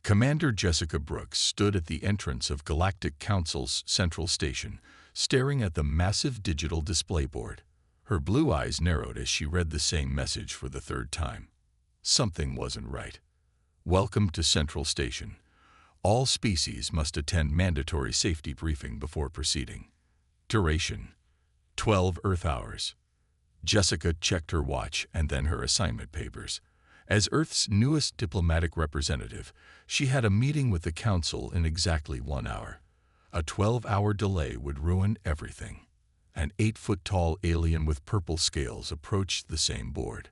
Commander Jessica Brooks stood at the entrance of Galactic Council's Central Station, staring at the massive digital display board. Her blue eyes narrowed as she read the same message for the third time. Something wasn't right. Welcome to Central Station. All species must attend mandatory safety briefing before proceeding. Duration: 12 Earth hours. Jessica checked her watch and then her assignment papers. As Earth's newest diplomatic representative, she had a meeting with the Council in exactly 1 hour. A 12-hour delay would ruin everything. An 8-foot-tall alien with purple scales approached the same board.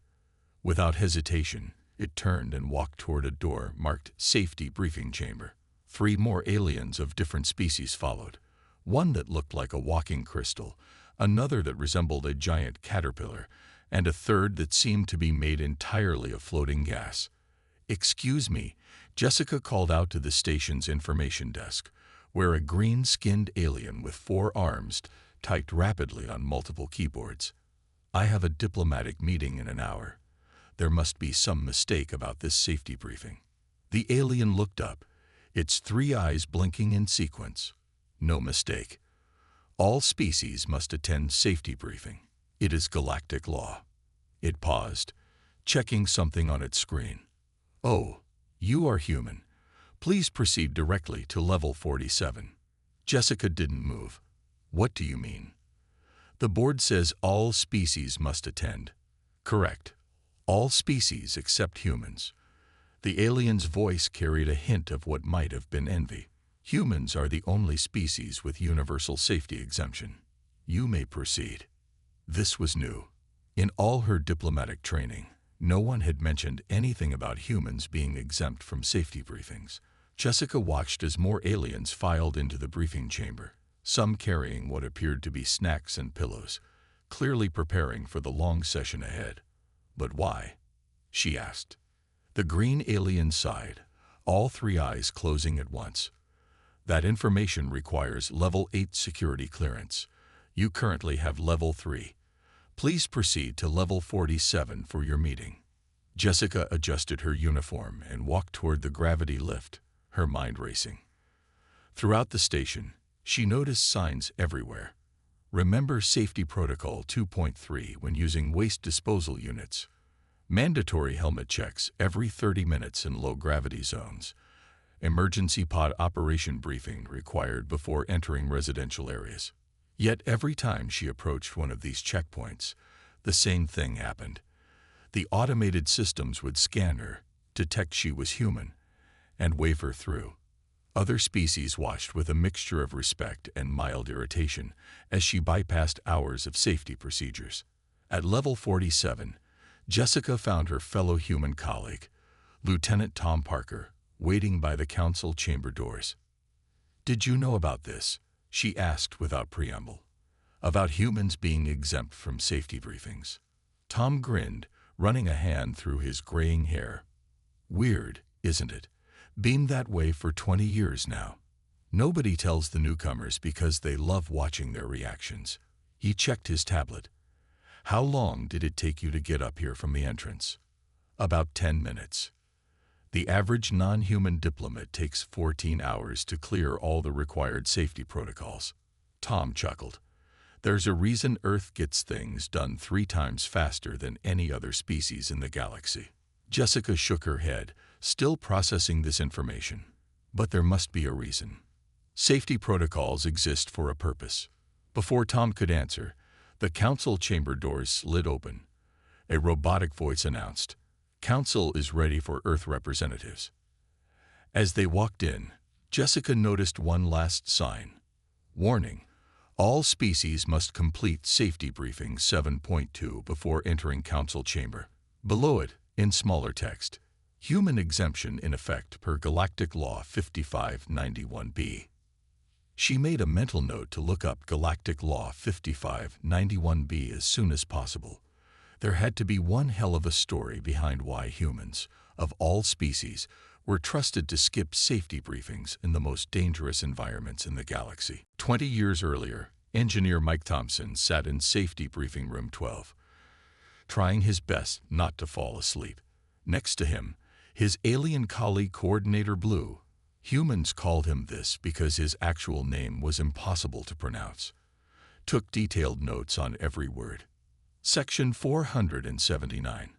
Without hesitation, it turned and walked toward a door marked Safety Briefing Chamber. 3 more aliens of different species followed. One that looked like a walking crystal, another that resembled a giant caterpillar, and a third that seemed to be made entirely of floating gas. "Excuse me," Jessica called out to the station's information desk, where a green-skinned alien with 4 arms typed rapidly on multiple keyboards. "I have a diplomatic meeting in an hour. There must be some mistake about this safety briefing." The alien looked up, its 3 eyes blinking in sequence. "No mistake. All species must attend safety briefing. It is galactic law." It paused, checking something on its screen. "Oh, you are human. Please proceed directly to level 47. Jessica didn't move. "What do you mean?" "The board says all species must attend." "Correct. All species except humans." The alien's voice carried a hint of what might have been envy. "Humans are the only species with universal safety exemption. You may proceed." This was new. In all her diplomatic training, no one had mentioned anything about humans being exempt from safety briefings. Jessica watched as more aliens filed into the briefing chamber, some carrying what appeared to be snacks and pillows, clearly preparing for the long session ahead. "But why?" she asked. The green alien sighed, all 3 eyes closing at once. "That information requires level 8 security clearance. You currently have level 3. Please proceed to level 47 for your meeting." Jessica adjusted her uniform and walked toward the gravity lift, her mind racing. Throughout the station, she noticed signs everywhere. "Remember Safety Protocol 2.3 when using waste disposal units. Mandatory helmet checks every 30 minutes in low-gravity zones. Emergency pod operation briefing required before entering residential areas." Yet every time she approached one of these checkpoints, the same thing happened. The automated systems would scan her, detect she was human, and wave her through. Other species watched with a mixture of respect and mild irritation as she bypassed hours of safety procedures. At level 47, Jessica found her fellow human colleague, Lieutenant Tom Parker, waiting by the council chamber doors. "Did you know about this?" she asked without preamble. "About humans being exempt from safety briefings." Tom grinned, running a hand through his graying hair. "Weird, isn't it? Been that way for 20 years now. Nobody tells the newcomers because they love watching their reactions." He checked his tablet. "How long did it take you to get up here from the entrance?" "About 10 minutes. The average non-human diplomat takes 14 hours to clear all the required safety protocols." Tom chuckled. "There's a reason Earth gets things done 3 times faster than any other species in the galaxy." Jessica shook her head, still processing this information. "But there must be a reason. Safety protocols exist for a purpose." Before Tom could answer, the council chamber doors slid open. A robotic voice announced, "Council is ready for Earth representatives." As they walked in, Jessica noticed one last sign. "Warning: all species must complete Safety Briefing 7.2 before entering Council Chamber." Below it, in smaller text, "Human exemption in effect per Galactic Law 5591b." She made a mental note to look up Galactic Law 5591b as soon as possible. There had to be one hell of a story behind why humans, of all species, were trusted to skip safety briefings in the most dangerous environments in the galaxy. 20 years earlier, engineer Mike Thompson sat in Safety Briefing Room 12, trying his best not to fall asleep. Next to him, His alien colleague Coordinator Blue, humans called him this because his actual name was impossible to pronounce, took detailed notes on every word. Section 479.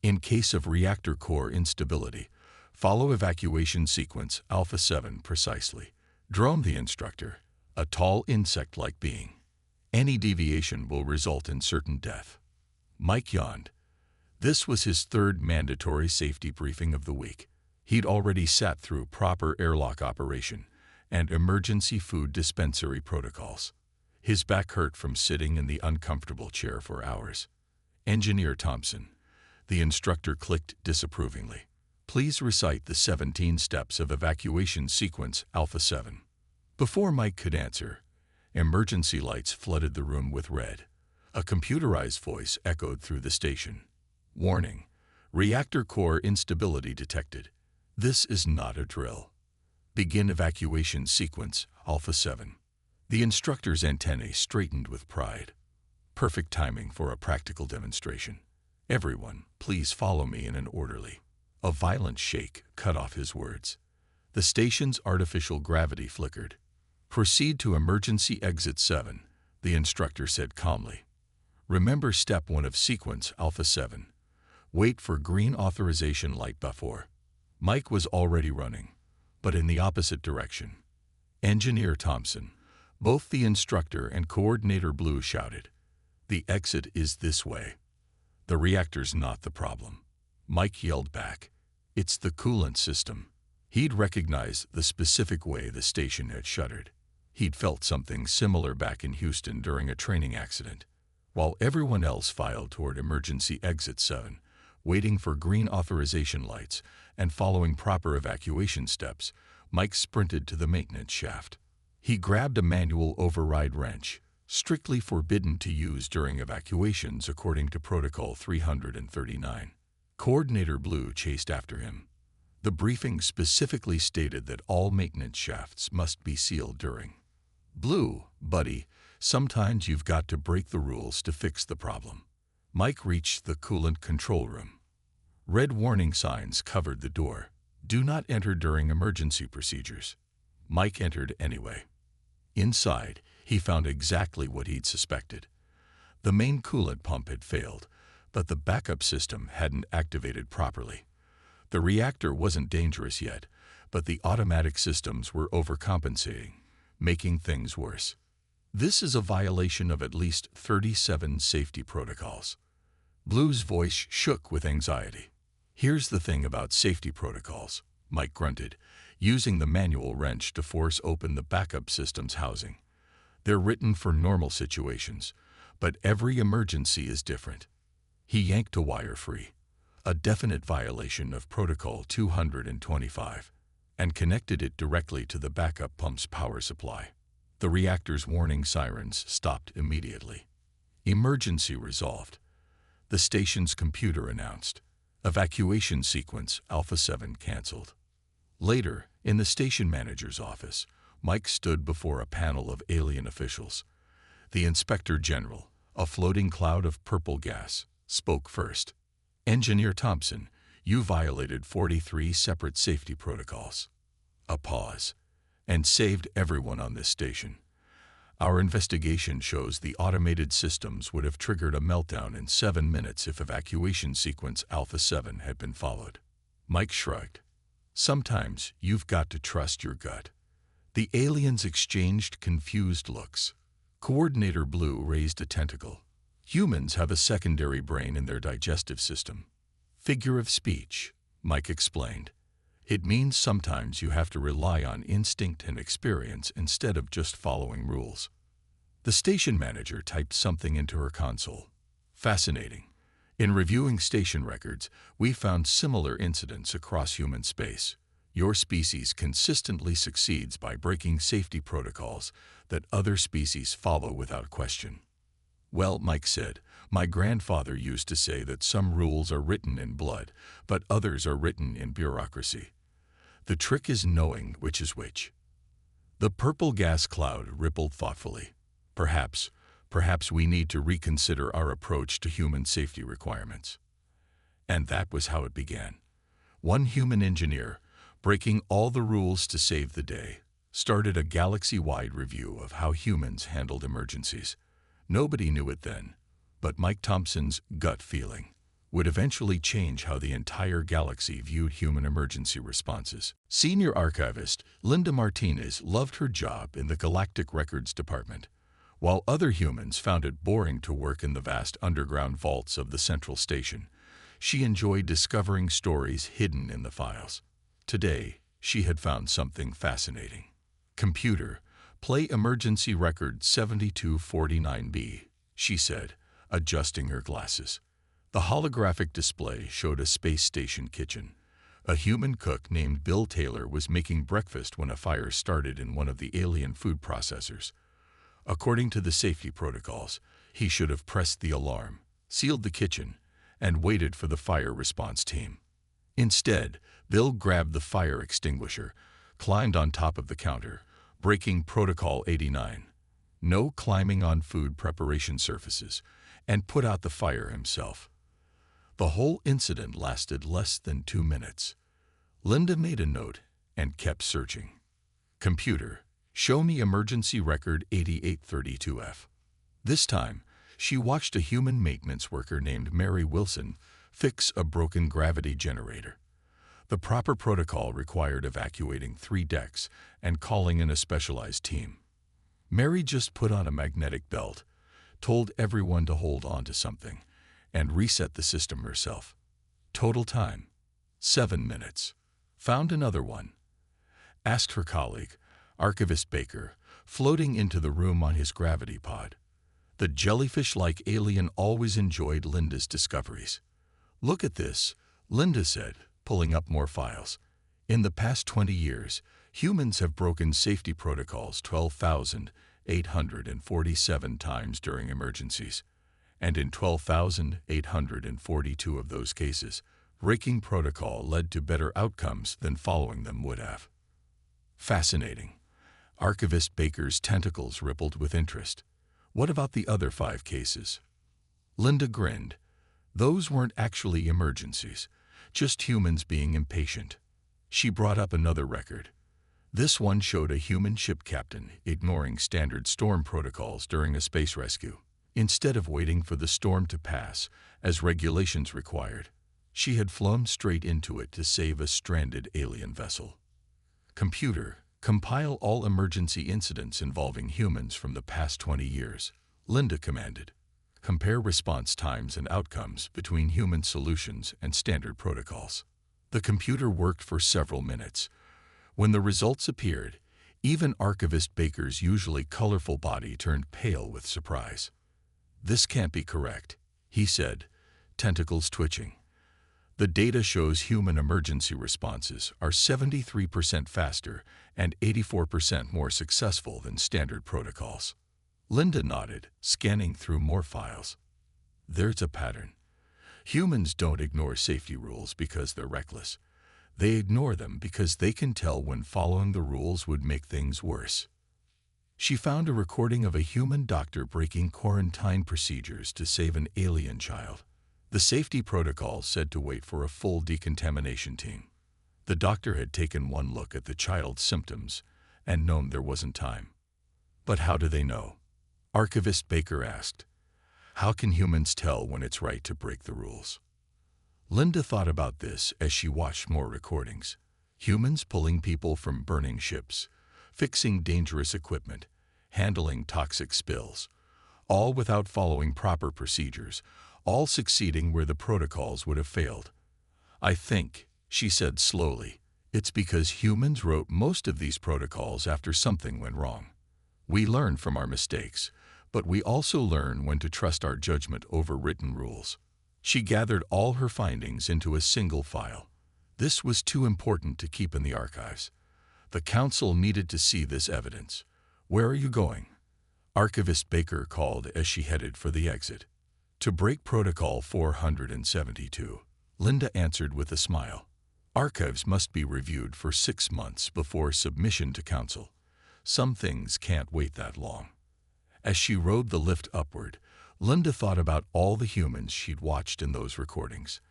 In case of reactor core instability, follow evacuation sequence Alpha 7 precisely. Drone the instructor, a tall insect-like being. Any deviation will result in certain death. Mike yawned. This was his third mandatory safety briefing of the week. He'd already sat through proper airlock operation and emergency food dispensary protocols. His back hurt from sitting in the uncomfortable chair for hours. Engineer Thompson. The instructor clicked disapprovingly. Please recite the 17 steps of evacuation sequence Alpha 7. Before Mike could answer, emergency lights flooded the room with red. A computerized voice echoed through the station. Warning. Reactor core instability detected. This is not a drill. Begin evacuation sequence Alpha 7. The instructor's antennae straightened with pride. Perfect timing for a practical demonstration. Everyone, please follow me in an orderly. A violent shake cut off his words. The station's artificial gravity flickered. Proceed to emergency exit 7, the instructor said calmly. Remember step 1 of sequence Alpha 7. Wait for green authorization light before. Mike was already running, but in the opposite direction. Engineer Thompson, both the instructor and Coordinator Blue shouted. The exit is this way. The reactor's not the problem. Mike yelled back. It's the coolant system. He'd recognized the specific way the station had shuddered. He'd felt something similar back in Houston during a training accident. While everyone else filed toward emergency exit 7, waiting for green authorization lights and following proper evacuation steps, Mike sprinted to the maintenance shaft. He grabbed a manual override wrench, strictly forbidden to use during evacuations according to Protocol 339. Coordinator Blue chased after him. The briefing specifically stated that all maintenance shafts must be sealed during. Blue, buddy, sometimes you've got to break the rules to fix the problem. Mike reached the coolant control room. Red warning signs covered the door. Do not enter during emergency procedures. Mike entered anyway. Inside, he found exactly what he'd suspected. The main coolant pump had failed, but the backup system hadn't activated properly. The reactor wasn't dangerous yet, but the automatic systems were overcompensating, making things worse. This is a violation of at least 37 safety protocols. Blue's voice shook with anxiety. Here's the thing about safety protocols, Mike grunted, using the manual wrench to force open the backup system's housing. They're written for normal situations, but every emergency is different. He yanked a wire free, a definite violation of Protocol 225, and connected it directly to the backup pump's power supply. The reactor's warning sirens stopped immediately. Emergency resolved. The station's computer announced. Evacuation sequence Alpha 7 canceled. Later, in the station manager's office, Mike stood before a panel of alien officials. The Inspector General, a floating cloud of purple gas, spoke first. Engineer Thompson, you violated 43 separate safety protocols. A pause. And saved everyone on this station. Our investigation shows the automated systems would have triggered a meltdown in 7 minutes if evacuation sequence Alpha 7 had been followed. Mike shrugged. Sometimes you've got to trust your gut. The aliens exchanged confused looks. Coordinator Blue raised a tentacle. Humans have a secondary brain in their digestive system. Figure of speech, Mike explained. It means sometimes you have to rely on instinct and experience instead of just following rules. The station manager typed something into her console. Fascinating. In reviewing station records, we found similar incidents across human space. Your species consistently succeeds by breaking safety protocols that other species follow without question. Well, Mike said, my grandfather used to say that some rules are written in blood, but others are written in bureaucracy. The trick is knowing which is which. The purple gas cloud rippled thoughtfully. Perhaps we need to reconsider our approach to human safety requirements. And that was how it began. One human engineer, breaking all the rules to save the day, started a galaxy-wide review of how humans handled emergencies. Nobody knew it then, but Mike Thompson's gut feeling would eventually change how the entire galaxy viewed human emergency responses. Senior archivist Linda Martinez loved her job in the Galactic Records Department, while other humans found it boring to work in the vast underground vaults of the central station. She enjoyed discovering stories hidden in the files. Today, she had found something fascinating. "Computer, play emergency record 7249B, she said, adjusting her glasses. The holographic display showed a space station kitchen. A human cook named Bill Taylor was making breakfast when a fire started in one of the alien food processors. According to the safety protocols, he should have pressed the alarm, sealed the kitchen, and waited for the fire response team. Instead, Bill grabbed the fire extinguisher, climbed on top of the counter, breaking Protocol 89, no climbing on food preparation surfaces, and put out the fire himself. The whole incident lasted less than 2 minutes. Linda made a note and kept searching. "Computer, show me emergency record 8832F. This time, she watched a human maintenance worker named Mary Wilson fix a broken gravity generator. The proper protocol required evacuating 3 decks and calling in a specialized team. Mary just put on a magnetic belt, told everyone to hold on to something, and reset the system herself. Total time, 7 minutes. Found another one. Asked her colleague, Archivist Baker, floating into the room on his gravity pod. The jellyfish-like alien always enjoyed Linda's discoveries. "Look at this," Linda said, pulling up more files. "In the past 20 years, humans have broken safety protocols 12,847 times during emergencies. And in 12,842 of those cases, breaking protocol led to better outcomes than following them would have." Fascinating. Archivist Baker's tentacles rippled with interest. "What about the other 5 cases?" Linda grinned. "Those weren't actually emergencies, just humans being impatient." She brought up another record. This one showed a human ship captain ignoring standard storm protocols during a space rescue. Instead of waiting for the storm to pass, as regulations required, she had flown straight into it to save a stranded alien vessel. "Computer, compile all emergency incidents involving humans from the past 20 years, Linda commanded. "Compare response times and outcomes between human solutions and standard protocols." The computer worked for several minutes. When the results appeared, even Archivist Baker's usually colorful body turned pale with surprise. "This can't be correct," he said, tentacles twitching. "The data shows human emergency responses are 73% faster and 84% more successful than standard protocols." Linda nodded, scanning through more files. "There's a pattern. Humans don't ignore safety rules because they're reckless. They ignore them because they can tell when following the rules would make things worse." She found a recording of a human doctor breaking quarantine procedures to save an alien child. The safety protocol said to wait for a full decontamination team. The doctor had taken one look at the child's symptoms and known there wasn't time. "But how do they know?" Archivist Baker asked. "How can humans tell when it's right to break the rules?" Linda thought about this as she watched more recordings. Humans pulling people from burning ships, fixing dangerous equipment, handling toxic spills, all without following proper procedures, all succeeding where the protocols would have failed. "I think," she said slowly, "it's because humans wrote most of these protocols after something went wrong. We learn from our mistakes, but we also learn when to trust our judgment over written rules." She gathered all her findings into a single file. This was too important to keep in the archives. The council needed to see this evidence. "Where are you going?" Archivist Baker called as she headed for the exit. "To break Protocol 472, Linda answered with a smile. "Archives must be reviewed for 6 months before submission to council. Some things can't wait that long." As she rode the lift upward, Linda thought about all the humans she'd watched in those recordings.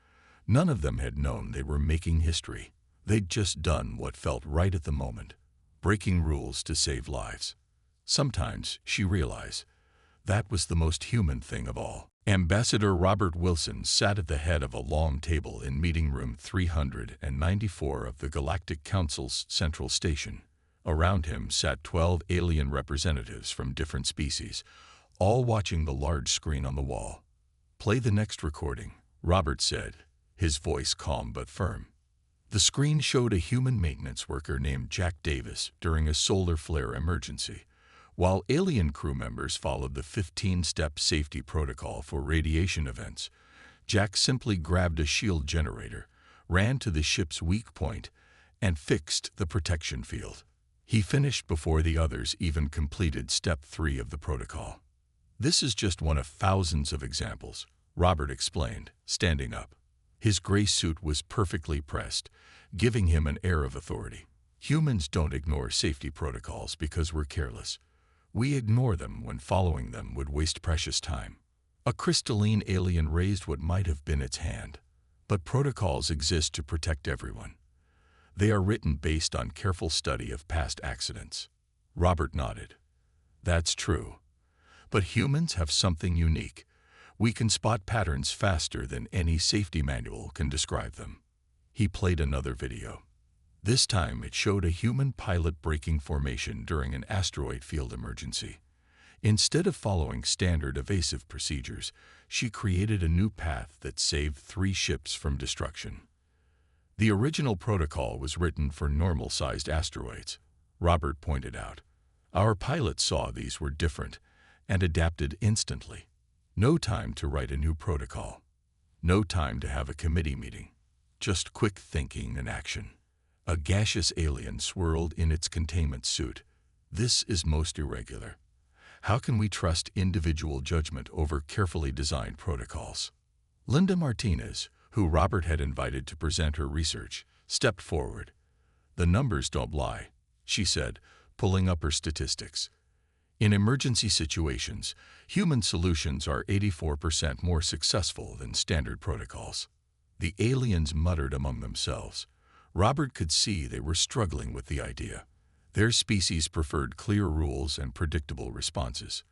None of them had known they were making history. They'd just done what felt right at the moment, breaking rules to save lives. Sometimes, she realized, that was the most human thing of all. Ambassador Robert Wilson sat at the head of a long table in meeting room 394 of the Galactic Council's Central Station. Around him sat 12 alien representatives from different species, all watching the large screen on the wall. "Play the next recording," Robert said, his voice calm but firm. The screen showed a human maintenance worker named Jack Davis during a solar flare emergency. While alien crew members followed the 15-step safety protocol for radiation events, Jack simply grabbed a shield generator, ran to the ship's weak point, and fixed the protection field. He finished before the others even completed Step 3 of the protocol. "This is just one of thousands of examples," Robert explained, standing up. His gray suit was perfectly pressed, giving him an air of authority. "Humans don't ignore safety protocols because we're careless. We ignore them when following them would waste precious time." A crystalline alien raised what might have been its hand. "But protocols exist to protect everyone. They are written based on careful study of past accidents." Robert nodded. "That's true. But humans have something unique. We can spot patterns faster than any safety manual can describe them." He played another video. This time it showed a human pilot breaking formation during an asteroid field emergency. Instead of following standard evasive procedures, she created a new path that saved 3 ships from destruction. "The original protocol was written for normal-sized asteroids," Robert pointed out. "Our pilots saw these were different and adapted instantly. No time to write a new protocol. No time to have a committee meeting. Just quick thinking and action." A gaseous alien swirled in its containment suit. "This is most irregular. How can we trust individual judgment over carefully designed protocols?" Linda Martinez, who Robert had invited to present her research, stepped forward. "The numbers don't lie," she said, pulling up her statistics. "In emergency situations, human solutions are 84% more successful than standard protocols." The aliens muttered among themselves. Robert could see they were struggling with the idea. Their species preferred clear rules and predictable responses.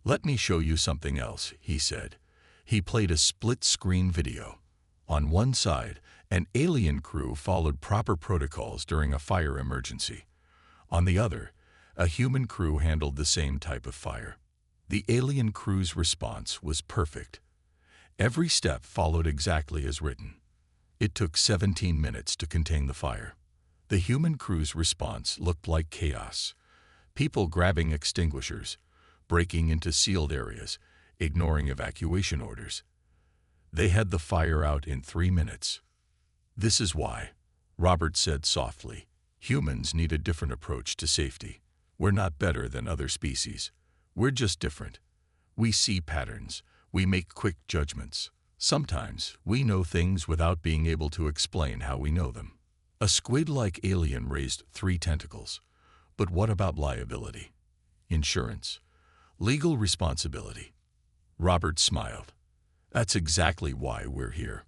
"Let me show you something else," he said. He played a split-screen video. On one side, an alien crew followed proper protocols during a fire emergency. On the other, a human crew handled the same type of fire. The alien crew's response was perfect. Every step followed exactly as written. It took 17 minutes to contain the fire. The human crew's response looked like chaos. People grabbing extinguishers, breaking into sealed areas, ignoring evacuation orders. They had the fire out in 3 minutes. "This is why," Robert said softly, "humans need a different approach to safety. We're not better than other species. We're just different. We see patterns. We make quick judgments. Sometimes we know things without being able to explain how we know them." A squid-like alien raised 3 tentacles. "But what about liability? Insurance? Legal responsibility?" Robert smiled. "That's exactly why we're here.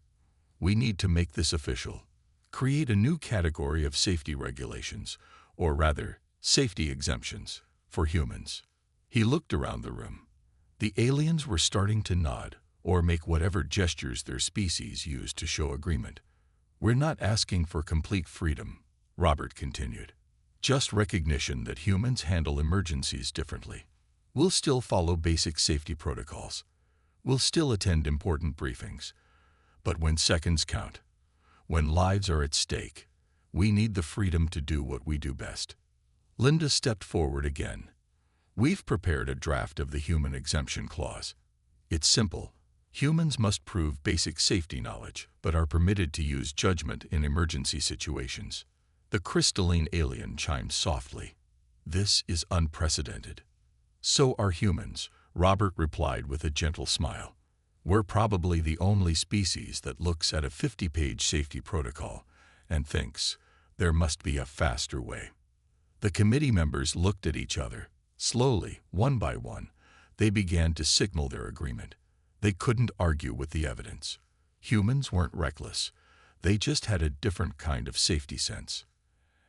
We need to make this official. Create a new category of safety regulations, or rather, safety exemptions, for humans." He looked around the room. The aliens were starting to nod, or make whatever gestures their species used to show agreement. "We're not asking for complete freedom," Robert continued. "Just recognition that humans handle emergencies differently. We'll still follow basic safety protocols. We'll still attend important briefings. But when seconds count, when lives are at stake, we need the freedom to do what we do best." Linda stepped forward again. "We've prepared a draft of the human exemption clause. It's simple. Humans must prove basic safety knowledge, but are permitted to use judgment in emergency situations." The crystalline alien chimed softly. "This is unprecedented." "So are humans," Robert replied with a gentle smile. "We're probably the only species that looks at a 50-page safety protocol and thinks there must be a faster way." The committee members looked at each other. Slowly, one by one, they began to signal their agreement. They couldn't argue with the evidence. Humans weren't reckless. They just had a different kind of safety sense.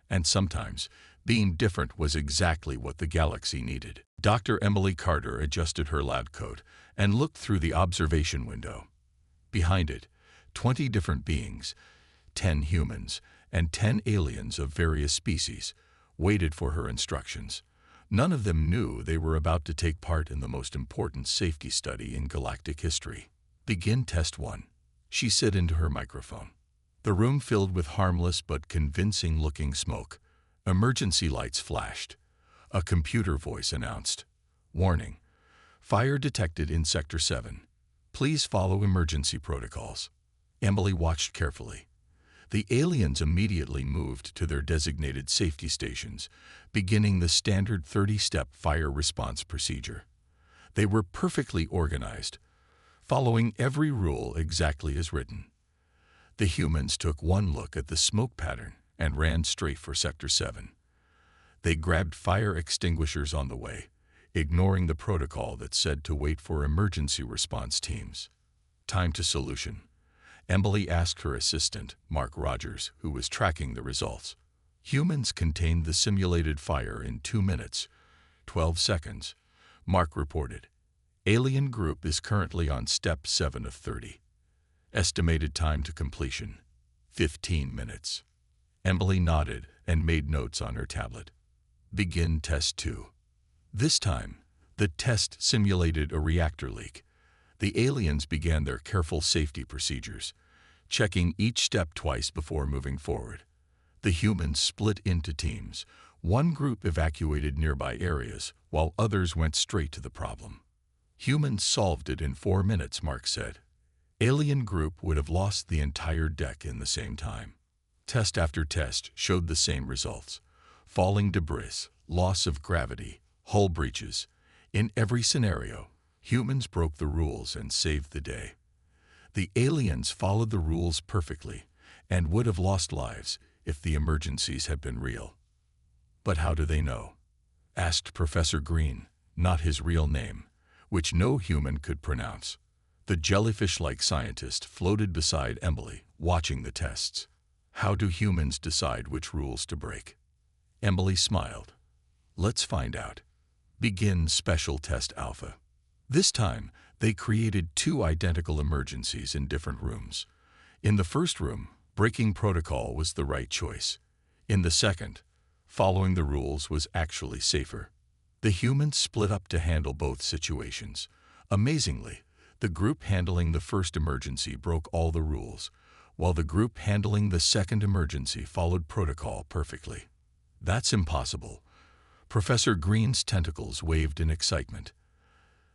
And sometimes, being different was exactly what the galaxy needed. Dr. Emily Carter adjusted her lab coat and looked through the observation window. Behind it, 20 different beings, 10 humans, and 10 aliens of various species, waited for her instructions. None of them knew they were about to take part in the most important safety study in galactic history. Begin Test 1, she said into her microphone. The room filled with harmless but convincing-looking smoke. Emergency lights flashed. A computer voice announced, "Warning, fire detected in Sector 7. Please follow emergency protocols." Emily watched carefully. The aliens immediately moved to their designated safety stations, beginning the standard 30-step fire response procedure. They were perfectly organized, following every rule exactly as written. The humans took one look at the smoke pattern and ran straight for Sector 7. They grabbed fire extinguishers on the way, ignoring the protocol that said to wait for emergency response teams. Time to solution. Emily asked her assistant, Mark Rogers, who was tracking the results. Humans contained the simulated fire in 2 minutes, 12 seconds, Mark reported. Alien group is currently on Step 7 of 30. Estimated time to completion, 15 minutes. Emily nodded and made notes on her tablet. Begin Test 2. This time, the test simulated a reactor leak. The aliens began their careful safety procedures, checking each step twice before moving forward. The humans split into teams. One group evacuated nearby areas, while others went straight to the problem. Humans solved it in 4 minutes, Mark said. Alien group would have lost the entire deck in the same time. Test after test showed the same results. Falling debris, loss of gravity, hull breaches. In every scenario, humans broke the rules and saved the day. The aliens followed the rules perfectly and would have lost lives if the emergencies had been real. But how do they know? Asked Professor Green, not his real name, which no human could pronounce. The jellyfish-like scientist floated beside Emily, watching the tests. How do humans decide which rules to break? Emily smiled. Let's find out. Begin Special Test Alpha. This time, they created 2 identical emergencies in different rooms. In the first room, breaking protocol was the right choice. In the second, following the rules was actually safer. The humans split up to handle both situations. Amazingly, the group handling the first emergency broke all the rules, while the group handling the second emergency followed protocol perfectly. That's impossible. Professor Green's tentacles waved in excitement.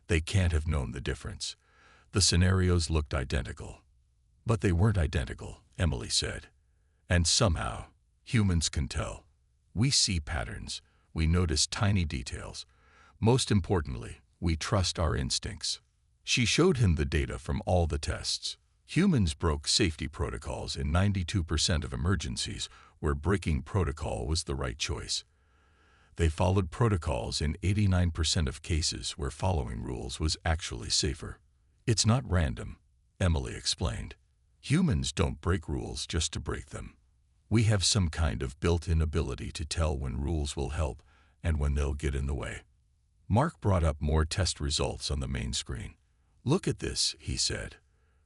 They can't have known the difference. The scenarios looked identical. But they weren't identical, Emily said. And somehow, humans can tell. We see patterns. We notice tiny details. Most importantly, we trust our instincts. She showed him the data from all the tests. Humans broke safety protocols in 92% of emergencies where breaking protocol was the right choice. They followed protocols in 89% of cases where following rules was actually safer. It's not random, Emily explained. Humans don't break rules just to break them. We have some kind of built-in ability to tell when rules will help and when they'll get in the way. Mark brought up more test results on the main screen. Look at this, he said.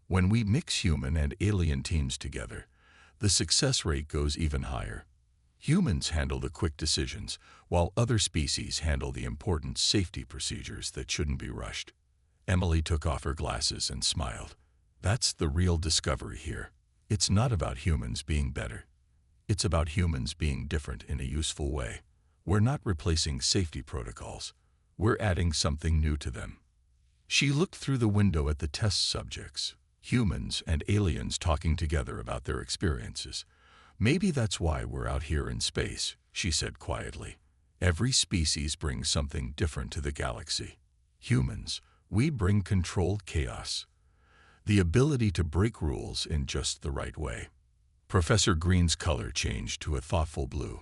When we mix human and alien teams together, the success rate goes even higher. Humans handle the quick decisions, while other species handle the important safety procedures that shouldn't be rushed. Emily took off her glasses and smiled. That's the real discovery here. It's not about humans being better. It's about humans being different in a useful way. We're not replacing safety protocols. We're adding something new to them. She looked through the window at the test subjects, humans and aliens talking together about their experiences. Maybe that's why we're out here in space, she said quietly. Every species brings something different to the galaxy. Humans, we bring controlled chaos. The ability to break rules in just the right way. Professor Green's color changed to a thoughtful blue.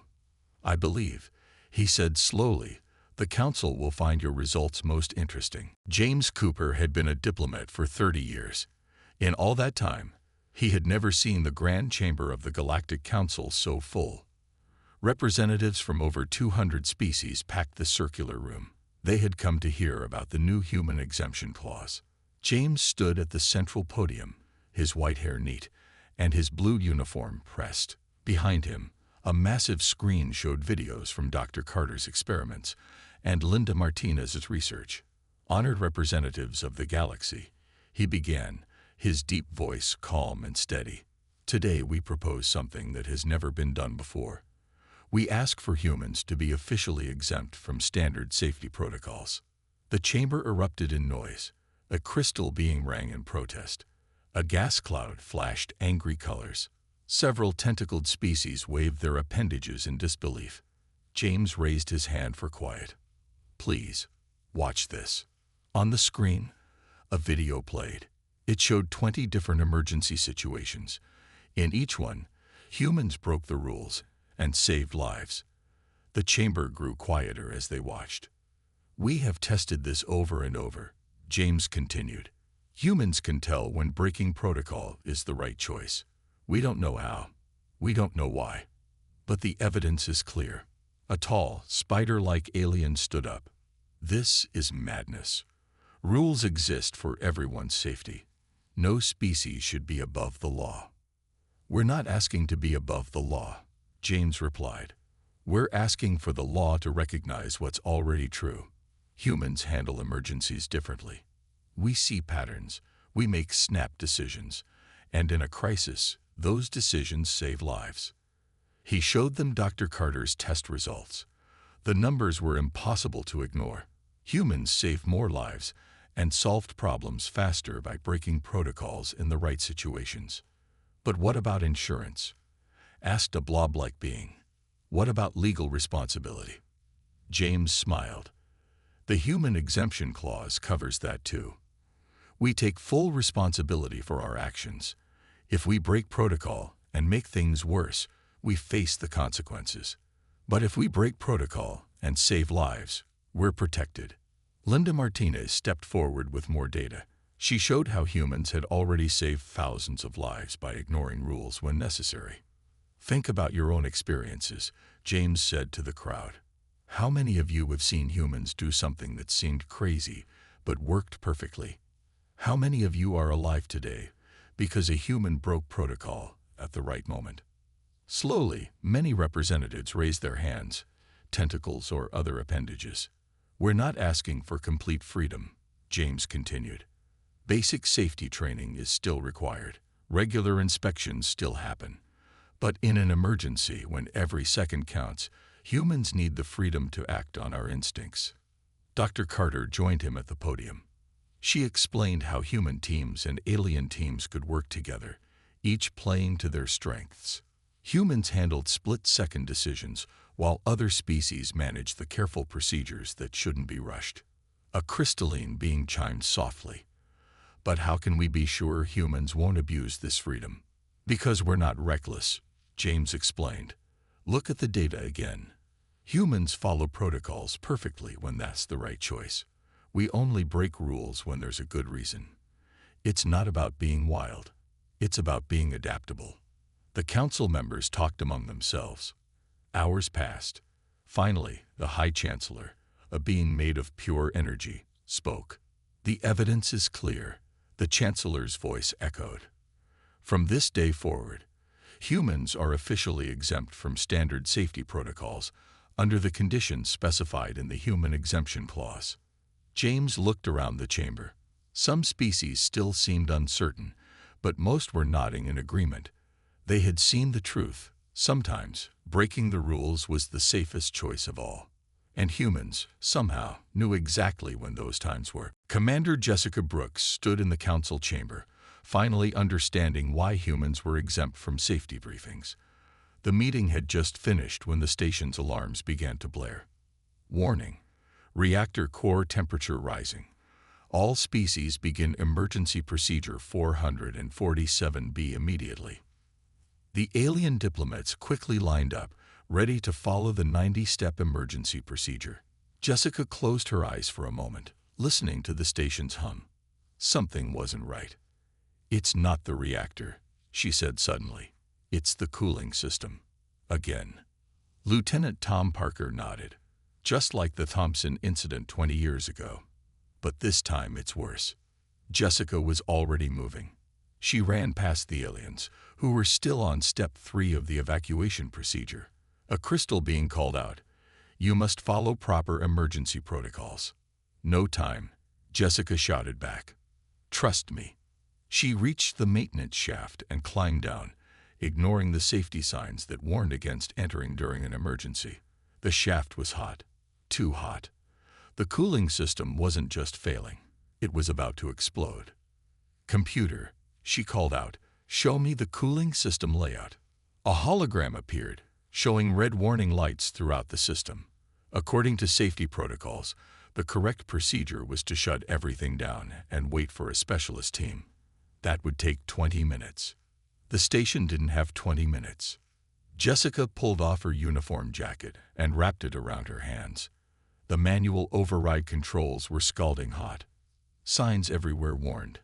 I believe, he said slowly, the council will find your results most interesting. James Cooper had been a diplomat for 30 years. In all that time, He had never seen the Grand Chamber of the Galactic Council so full. Representatives from over 200 species packed the circular room. They had come to hear about the new human exemption clause. James stood at the central podium, his white hair neat, and his blue uniform pressed. Behind him, a massive screen showed videos from Dr. Carter's experiments and Linda Martinez's research. Honored representatives of the galaxy, he began, his deep voice calm and steady. Today we propose something that has never been done before. We ask for humans to be officially exempt from standard safety protocols. The chamber erupted in noise. A crystal being rang in protest. A gas cloud flashed angry colors. Several tentacled species waved their appendages in disbelief. James raised his hand for quiet. Please, watch this. On the screen, a video played. It showed 20 different emergency situations. In each one, humans broke the rules and saved lives. The chamber grew quieter as they watched. We have tested this over and over, James continued. Humans can tell when breaking protocol is the right choice. We don't know how. We don't know why. But the evidence is clear. A tall, spider-like alien stood up. This is madness. Rules exist for everyone's safety. No species should be above the law. We're not asking to be above the law, James replied. We're asking for the law to recognize what's already true. Humans handle emergencies differently. We see patterns, we make snap decisions, and in a crisis, those decisions save lives. He showed them Dr. Carter's test results. The numbers were impossible to ignore. Humans saved more lives and solved problems faster by breaking protocols in the right situations. But what about insurance? Asked a blob-like being. What about legal responsibility? James smiled. The human exemption clause covers that too. We take full responsibility for our actions. If we break protocol and make things worse, we face the consequences. But if we break protocol and save lives, we're protected. Linda Martinez stepped forward with more data. She showed how humans had already saved thousands of lives by ignoring rules when necessary. Think about your own experiences, James said to the crowd. How many of you have seen humans do something that seemed crazy but worked perfectly? How many of you are alive today because a human broke protocol at the right moment? Slowly, many representatives raised their hands, tentacles or other appendages. We're not asking for complete freedom, James continued. Basic safety training is still required. Regular inspections still happen. But in an emergency, when every second counts, humans need the freedom to act on our instincts. Dr. Carter joined him at the podium. She explained how human teams and alien teams could work together, each playing to their strengths. Humans handled split-second decisions, while other species managed the careful procedures that shouldn't be rushed. A crystalline being chimed softly. But how can we be sure humans won't abuse this freedom? Because we're not reckless, James explained. Look at the data again. Humans follow protocols perfectly when that's the right choice. We only break rules when there's a good reason. It's not about being wild. It's about being adaptable. The council members talked among themselves. Hours passed. Finally, the High Chancellor, a being made of pure energy, spoke. The evidence is clear, the Chancellor's voice echoed. From this day forward, humans are officially exempt from standard safety protocols under the conditions specified in the Human Exemption Clause. James looked around the chamber. Some species still seemed uncertain, but most were nodding in agreement. They had seen the truth. Sometimes, breaking the rules was the safest choice of all. And humans, somehow, knew exactly when those times were. Commander Jessica Brooks stood in the council chamber, finally understanding why humans were exempt from safety briefings. The meeting had just finished when the station's alarms began to blare. Warning: reactor core temperature rising. All species begin emergency procedure 447B immediately. The alien diplomats quickly lined up, ready to follow the 90-step emergency procedure. Jessica closed her eyes for a moment, listening to the station's hum. Something wasn't right. It's not the reactor, she said suddenly. It's the cooling system. Again. Lieutenant Tom Parker nodded. Just like the Thompson incident 20 years ago. But this time it's worse. Jessica was already moving. She ran past the aliens, who were still on step 3 of the evacuation procedure. A crystal being called out. You must follow proper emergency protocols. No time, Jessica shouted back. Trust me. She reached the maintenance shaft and climbed down, ignoring the safety signs that warned against entering during an emergency. The shaft was hot. Too hot. The cooling system wasn't just failing. It was about to explode. Computer, she called out, show me the cooling system layout. A hologram appeared, showing red warning lights throughout the system. According to safety protocols, the correct procedure was to shut everything down and wait for a specialist team. That would take 20 minutes. The station didn't have 20 minutes. Jessica pulled off her uniform jacket and wrapped it around her hands. The manual override controls were scalding hot. Signs everywhere warned.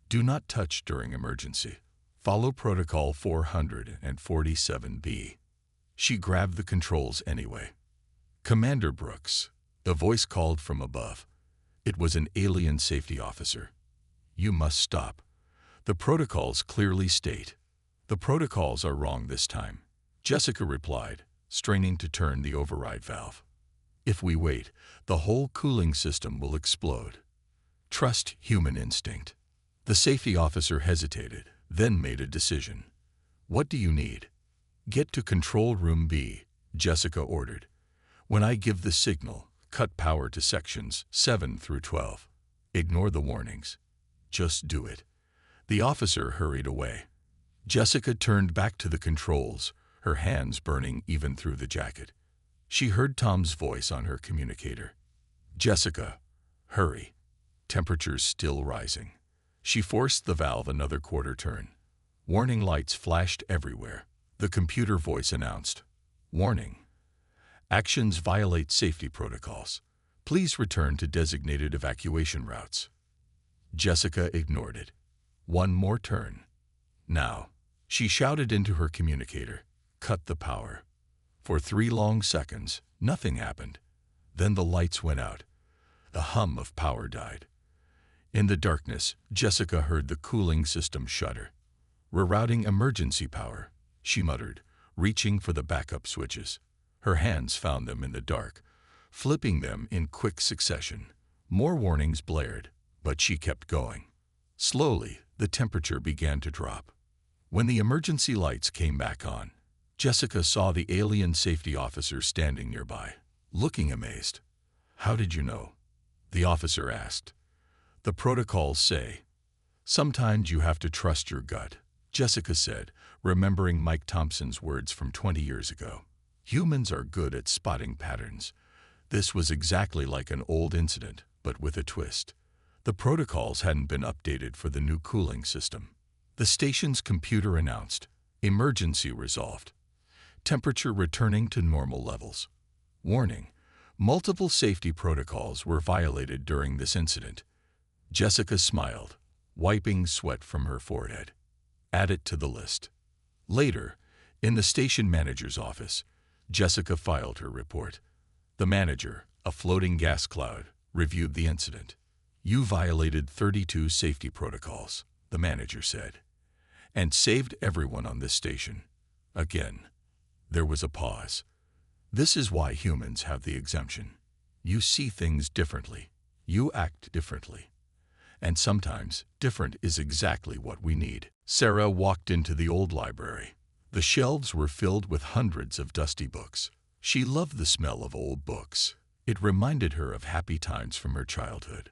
Do not touch during emergency. Follow Protocol 447B. She grabbed the controls anyway. Commander Brooks, the voice called from above. It was an alien safety officer. You must stop. The protocols clearly state. The protocols are wrong this time, Jessica replied, straining to turn the override valve. If we wait, the whole cooling system will explode. Trust human instinct. The safety officer hesitated, then made a decision. What do you need? Get to Control Room B, Jessica ordered. When I give the signal, cut power to sections 7 through 12. Ignore the warnings. Just do it. The officer hurried away. Jessica turned back to the controls, her hands burning even through the jacket. She heard Tom's voice on her communicator. Jessica, hurry. Temperature's still rising. She forced the valve another quarter turn. Warning lights flashed everywhere. The computer voice announced, warning. Actions violate safety protocols. Please return to designated evacuation routes. Jessica ignored it. One more turn. Now, she shouted into her communicator, cut the power. For 3 long seconds, nothing happened. Then the lights went out. The hum of power died. In the darkness, Jessica heard the cooling system shudder. Rerouting emergency power, she muttered, reaching for the backup switches. Her hands found them in the dark, flipping them in quick succession. More warnings blared, but she kept going. Slowly, the temperature began to drop. When the emergency lights came back on, Jessica saw the alien safety officer standing nearby, looking amazed. How did you know? The officer asked. The protocols say. Sometimes you have to trust your gut, Jessica said, remembering Mike Thompson's words from 20 years ago. Humans are good at spotting patterns. This was exactly like an old incident, but with a twist. The protocols hadn't been updated for the new cooling system. The station's computer announced, emergency resolved. Temperature returning to normal levels. Warning, multiple safety protocols were violated during this incident. Jessica smiled, wiping sweat from her forehead. Add it to the list. Later, in the station manager's office, Jessica filed her report. The manager, a floating gas cloud, reviewed the incident. You violated 32 safety protocols, the manager said, and saved everyone on this station. Again, there was a pause. This is why humans have the exemption. You see things differently. You act differently. And sometimes, different is exactly what we need. Sarah walked into the old library. The shelves were filled with hundreds of dusty books. She loved the smell of old books. It reminded her of happy times from her childhood.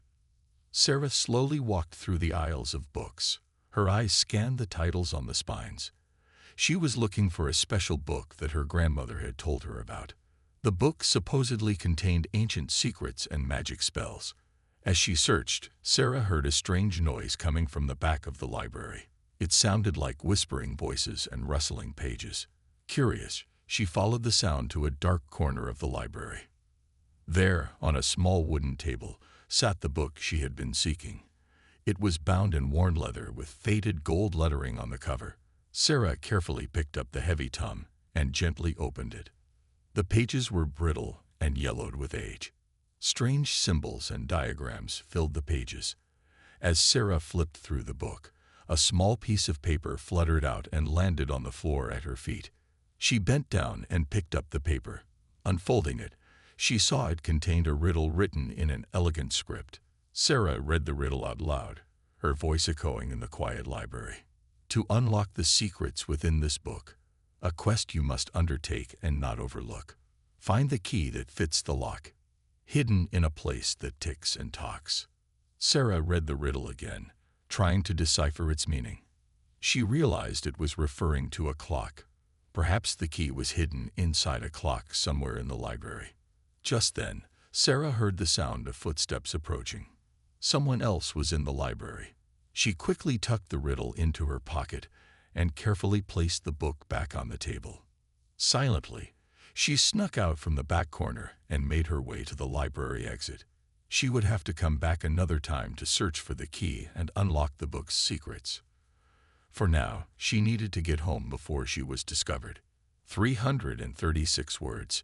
Sarah slowly walked through the aisles of books. Her eyes scanned the titles on the spines. She was looking for a special book that her grandmother had told her about. The book supposedly contained ancient secrets and magic spells. As she searched, Sarah heard a strange noise coming from the back of the library. It sounded like whispering voices and rustling pages. Curious, she followed the sound to a dark corner of the library. There, on a small wooden table, sat the book she had been seeking. It was bound in worn leather with faded gold lettering on the cover. Sarah carefully picked up the heavy tome and gently opened it. The pages were brittle and yellowed with age. Strange symbols and diagrams filled the pages. As Sarah flipped through the book, a small piece of paper fluttered out and landed on the floor at her feet. She bent down and picked up the paper. Unfolding it, she saw it contained a riddle written in an elegant script. Sarah read the riddle out loud, her voice echoing in the quiet library. To unlock the secrets within this book, a quest you must undertake and not overlook. Find the key that fits the lock, hidden in a place that ticks and talks. Sarah read the riddle again, trying to decipher its meaning. She realized it was referring to a clock. Perhaps the key was hidden inside a clock somewhere in the library. Just then, Sarah heard the sound of footsteps approaching. Someone else was in the library. She quickly tucked the riddle into her pocket and carefully placed the book back on the table. Silently, she snuck out from the back corner and made her way to the library exit. She would have to come back another time to search for the key and unlock the book's secrets. For now, she needed to get home before she was discovered. 336 words.